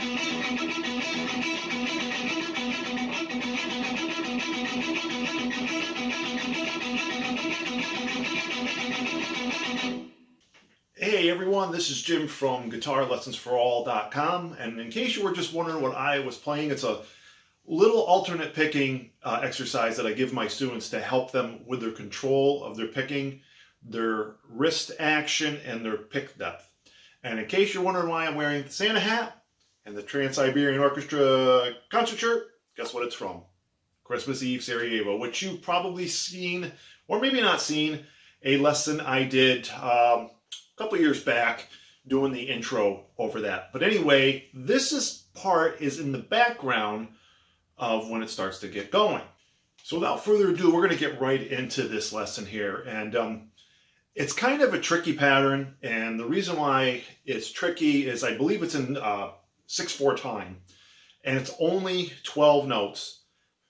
Hey everyone, this is Jim from GuitarLessonsForAll.com, and in case you were just wondering what I was playing, it's a little alternate picking exercise that I give my students to help them with their control of their picking, their wrist action, and their pick depth. And in case you're wondering why I'm wearing the Santa hat and the Trans Siberian Orchestra concert shirt, guess what it's from? Christmas Eve Sarajevo, which you've probably seen, or maybe not seen, a lesson I did couple years back doing the intro over that. But anyway, this part is in the background of when it starts to get going. So without further ado, we're going to get right into this lesson here. And it's kind of a tricky pattern. And the reason why it's tricky is I believe it's in 6/4 time. And it's only 12 notes,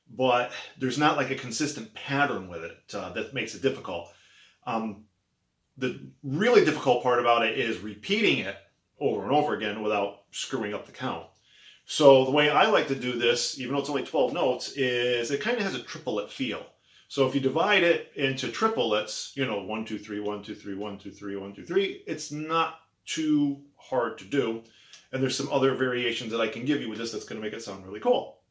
but there's not like a consistent pattern with it that makes it difficult. The really difficult part about it is repeating it over and over again without screwing up the count. So the way I like to do this, even though it's only 12 notes, is it kind of has a triplet feel. So if you divide it into triplets, you know, 1, 2, 3, 1, 2, 3, 1, 2, 3, 1, 2, 3, it's not too hard to do. And there's some other variations that I can give you with this that's going to make it sound really cool.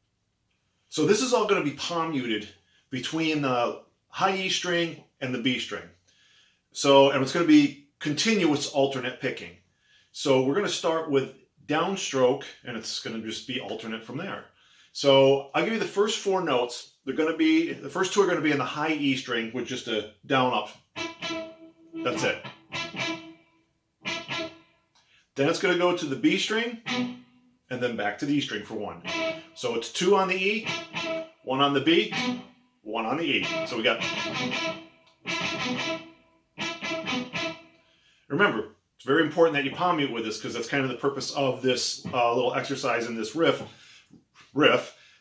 So this is all going to be palm muted between the high E string and the B string. So, and it's going to be continuous alternate picking. So we're going to start with downstroke, and it's going to just be alternate from there. So I'll give you the first 4 notes. They're going to be, the first 2 are going to be in the high E string with just a down up. That's it. Then it's going to go to the B string, and then back to the E string for 1. So it's 2 on the E, 1 on the B, 1 on the E. So we got... Remember, it's very important that you palm mute with this because that's kind of the purpose of this little exercise in this riff,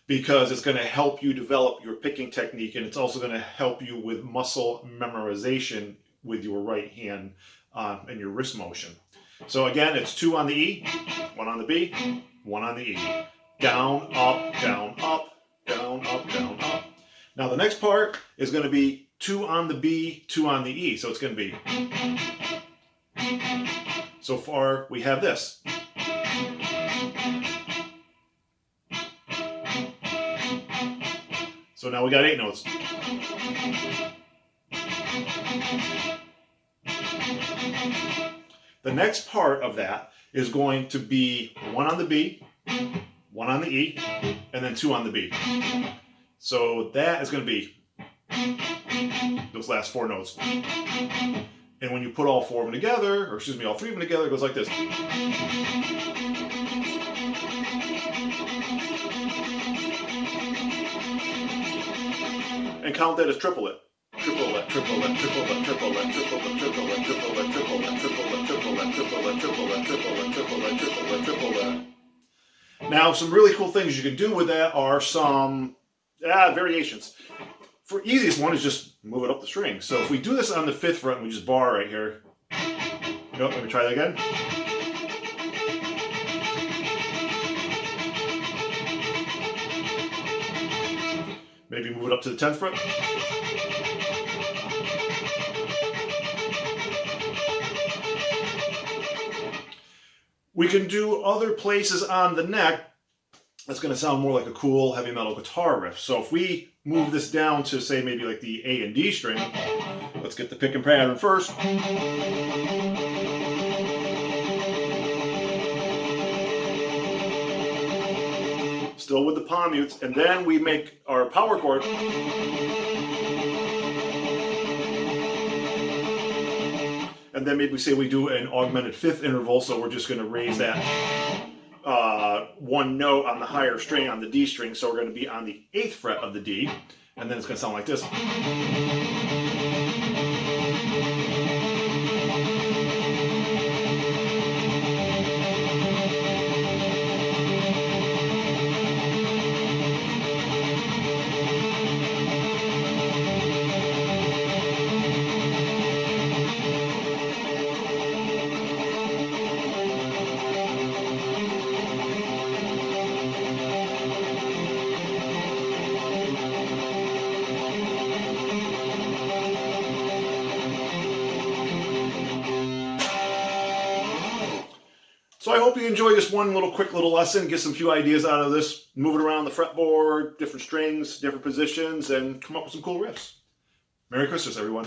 because it's going to help you develop your picking technique, and it's also going to help you with muscle memorization with your right hand and your wrist motion. So again, it's 2 on the E, 1 on the B, 1 on the E. Down, up, down, up, down, up, down, up. Now the next part is going to be 2 on the B, 2 on the E. So it's going to be... So far, we have this. So now we got 8 notes. The next part of that is going to be 1 on the B, 1 on the E, and then 2 on the B. So that is going to be those last 4 notes. And when you put all 4 of them together, or excuse me, all 3 of them together, it goes like this. And count that as triplet. Triplet, triplet, triplet, triplet, triplet, triplet, triplet, triplet, triplet, triplet, triplet, triplet, triplet, triplet, triplet, triplet. Now, some really cool things you can do with that are some variations. For easiest one is just move it up the string. So if we do this on the 5th fret and we just bar right here. Nope, let me try that again. Maybe move it up to the 10th fret. We can do other places on the neck. That's going to sound more like a cool heavy metal guitar riff. So if we move this down to, say, maybe like the A and D string, let's get the picking pattern first. Still with the palm mutes, and then we make our power chord. And then maybe say we do an augmented 5th interval, so we're just going to raise that 1 note on the higher string on the D string, so we're going to be on the 8th fret of the D, and then it's going to sound like this. So I hope you enjoy this one quick little lesson, get some few ideas out of this, move it around the fretboard, different strings, different positions, and come up with some cool riffs. Merry Christmas, everyone.